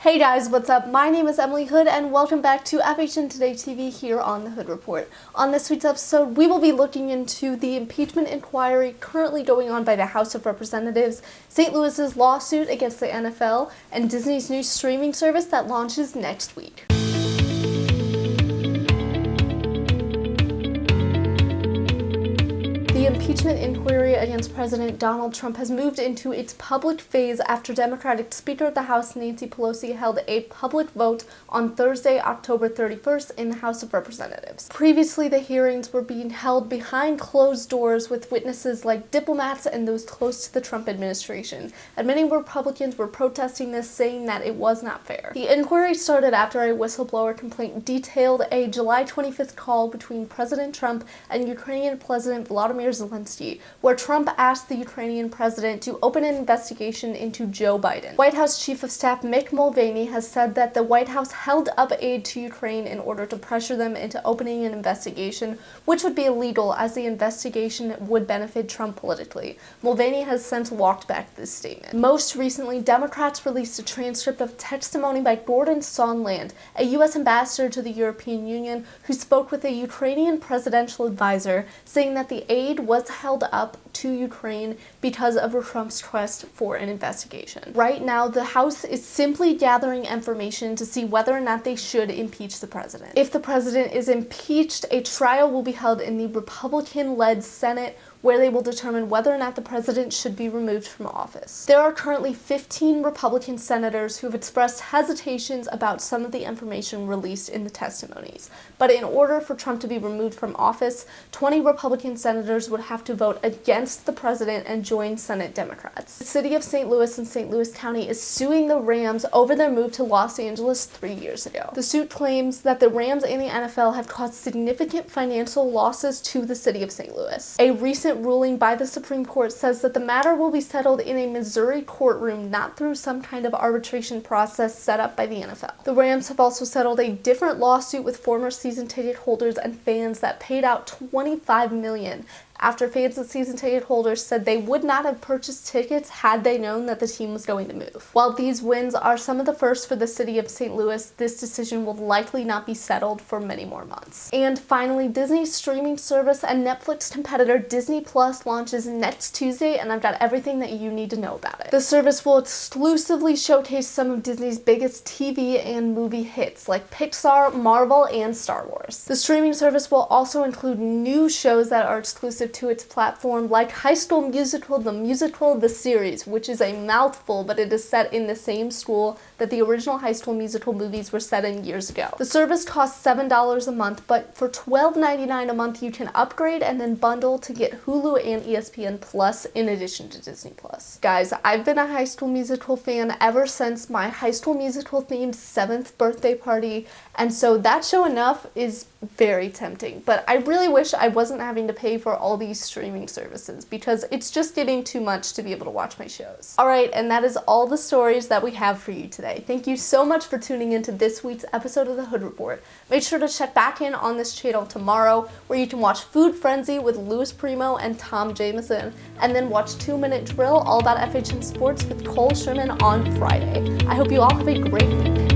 Hey guys, what's up? My name is Emily Hood and welcome back to FHNtoday TV here on the Hood Report. On this week's episode, we will be looking into the impeachment inquiry currently going on by the House of Representatives, St. Louis's lawsuit against the NFL, and Disney's new streaming service that launches next week. The impeachment inquiry against President Donald Trump has moved into its public phase after Democratic Speaker of the House Nancy Pelosi held a public vote on Thursday, October 31st in the House of Representatives. Previously, the hearings were being held behind closed doors with witnesses like diplomats and those close to the Trump administration, and many Republicans were protesting this, saying that it was not fair. The inquiry started after a whistleblower complaint detailed a July 25th call between President Trump and Ukrainian President Volodymyr Zelensky, where Trump asked the Ukrainian president to open an investigation into Joe Biden. White House Chief of Staff Mick Mulvaney has said that the White House held up aid to Ukraine in order to pressure them into opening an investigation, which would be illegal as the investigation would benefit Trump politically. Mulvaney has since walked back this statement. Most recently, Democrats released a transcript of testimony by Gordon Sondland, a U.S. ambassador to the European Union, who spoke with a Ukrainian presidential advisor, saying that the aid was held up to Ukraine because of Trump's request for an investigation. Right now, the House is simply gathering information to see whether or not they should impeach the president. If the president is impeached, a trial will be held in the Republican-led Senate, where they will determine whether or not the president should be removed from office. There are currently 15 Republican senators who have expressed hesitations about some of the information released in the testimonies. But in order for Trump to be removed from office, 20 Republican senators would have to vote against the president and join Senate Democrats. The city of St. Louis and St. Louis County is suing the Rams over their move to Los Angeles 3 years ago. The suit claims that the Rams and the NFL have caused significant financial losses to the city of St. Louis. A recent ruling by the Supreme Court says that the matter will be settled in a Missouri courtroom, not through some kind of arbitration process set up by the NFL. The Rams have also settled a different lawsuit with former season ticket holders and fans that paid out $25 million after fans and season ticket holders said they would not have purchased tickets had they known that the team was going to move. While these wins are some of the first for the city of St. Louis, this decision will likely not be settled for many more months. And finally, Disney's streaming service and Netflix competitor Disney Plus launches next Tuesday, and I've got everything that you need to know about it. The service will exclusively showcase some of Disney's biggest TV and movie hits like Pixar, Marvel, and Star Wars. The streaming service will also include new shows that are exclusive to its platform, like High School Musical, the series, which is a mouthful, but it is set in the same school that the original High School Musical movies were set in years ago. The service costs $7 a month, but for $12.99 a month you can upgrade and then bundle to get Hulu and ESPN Plus in addition to Disney Plus. Guys, I've been a High School Musical fan ever since my High School Musical themed 7th birthday party, and so that show enough is very tempting, but I really wish I wasn't having to pay for all these streaming services because it's just getting too much to be able to watch my shows. Alright, and that is all the stories that we have for you today. Thank you so much for tuning into this week's episode of the Hood Report. Make sure to check back in on this channel tomorrow, where you can watch Food Frenzy with Louis Primo and Tom Jameson, and then watch 2 Minute Drill all about FHN sports with Cole Sherman on Friday. I hope you all have a great week.